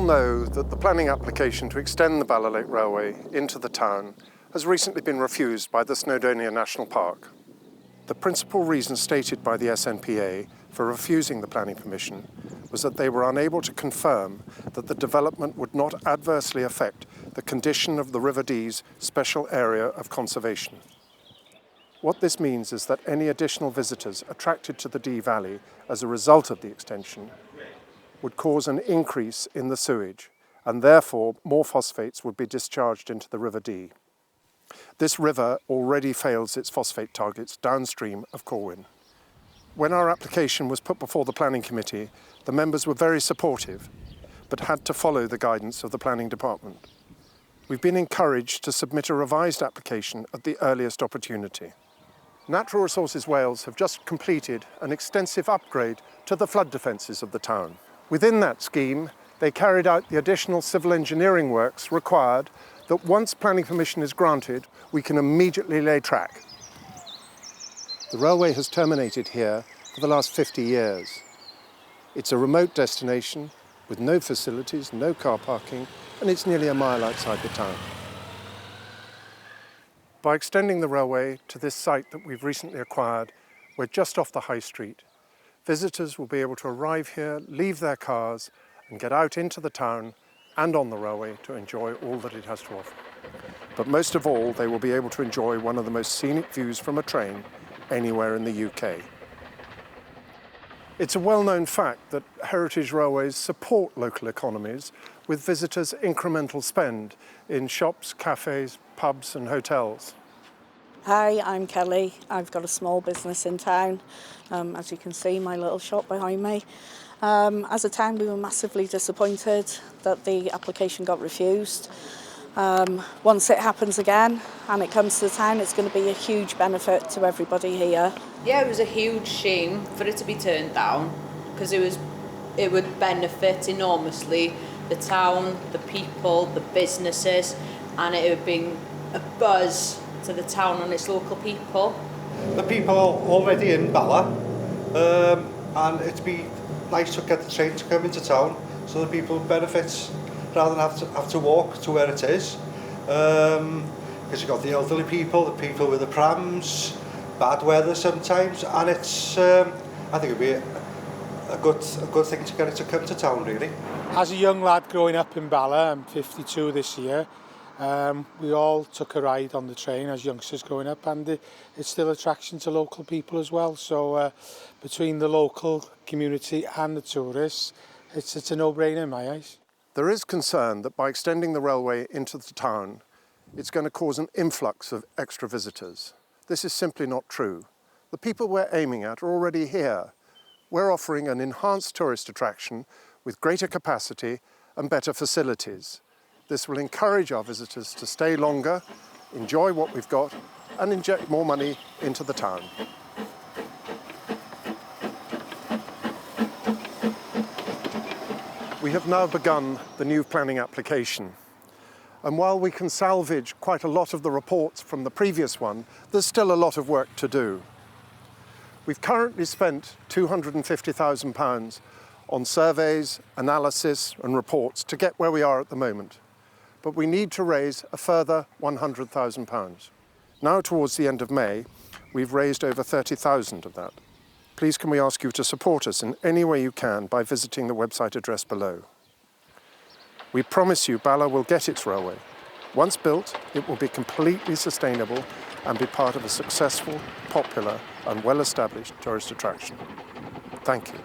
know that the planning application to extend the Bala Lake Railway into the town has recently been refused by the Snowdonia National Park. The principal reason stated by the SNPA for refusing the planning permission was that they were unable to confirm that the development would not adversely affect the condition of the River Dee's special area of conservation. What this means is that any additional visitors attracted to the Dee Valley as a result of the extension would cause an increase in the sewage, and therefore more phosphates would be discharged into the River Dee. This river already fails its phosphate targets downstream of Corwin. When our application was put before the planning committee, the members were very supportive, but had to follow the guidance of the planning department. We've been encouraged to submit a revised application at the earliest opportunity. Natural Resources Wales have just completed an extensive upgrade to the flood defences of the town. Within that scheme, they carried out the additional civil engineering works required that once planning permission is granted, we can immediately lay track. The railway has terminated here for the last 50 years. It's a remote destination with no facilities, no car parking, and it's nearly a mile outside the town. By extending the railway to this site that we've recently acquired, we're just off the high street. Visitors will be able to arrive here, leave their cars, and get out into the town and on the railway to enjoy all that it has to offer. But most of all, they will be able to enjoy one of the most scenic views from a train anywhere in the UK. It's a well-known fact that heritage railways support local economies with visitors' incremental spend in shops, cafes, pubs and hotels. Hi, I'm Kelly. I've got a small business in town. As you can see, my little shop behind me. As a town, we were massively disappointed that the application got refused. Once it happens again and it comes to the town, it's going to be a huge benefit to everybody here. Yeah, it was a huge shame for it to be turned down because it would benefit enormously the town, the people, the businesses, and it would bring a buzz to the town and its local people. The people are already in Bala, and it'd be nice to get the train to come into town so the people benefit rather than have to walk to where it is. Because you've got the elderly people, the people with the prams, bad weather sometimes, and it's I think it'd be a good thing to get it to come to town, really. As a young lad growing up in Bala, I'm 52 this year, we all took a ride on the train as youngsters growing up, and it's still attraction to local people as well. So between the local community and the tourists, it's a no-brainer in my eyes. There is concern that by extending the railway into the town, it's going to cause an influx of extra visitors. This is simply not true. The people we're aiming at are already here. We're offering an enhanced tourist attraction with greater capacity and better facilities. This will encourage our visitors to stay longer, enjoy what we've got, and inject more money into the town. We have now begun the new planning application. And while we can salvage quite a lot of the reports from the previous one, there's still a lot of work to do. We've currently spent £250,000 on surveys, analysis and reports to get where we are at the moment. But we need to raise a further £100,000. Now towards the end of May, we've raised over 30,000 of that. Please can we ask you to support us in any way you can by visiting the website address below. We promise you Bala will get its railway. Once built, it will be completely sustainable and be part of a successful, popular and well-established tourist attraction. Thank you.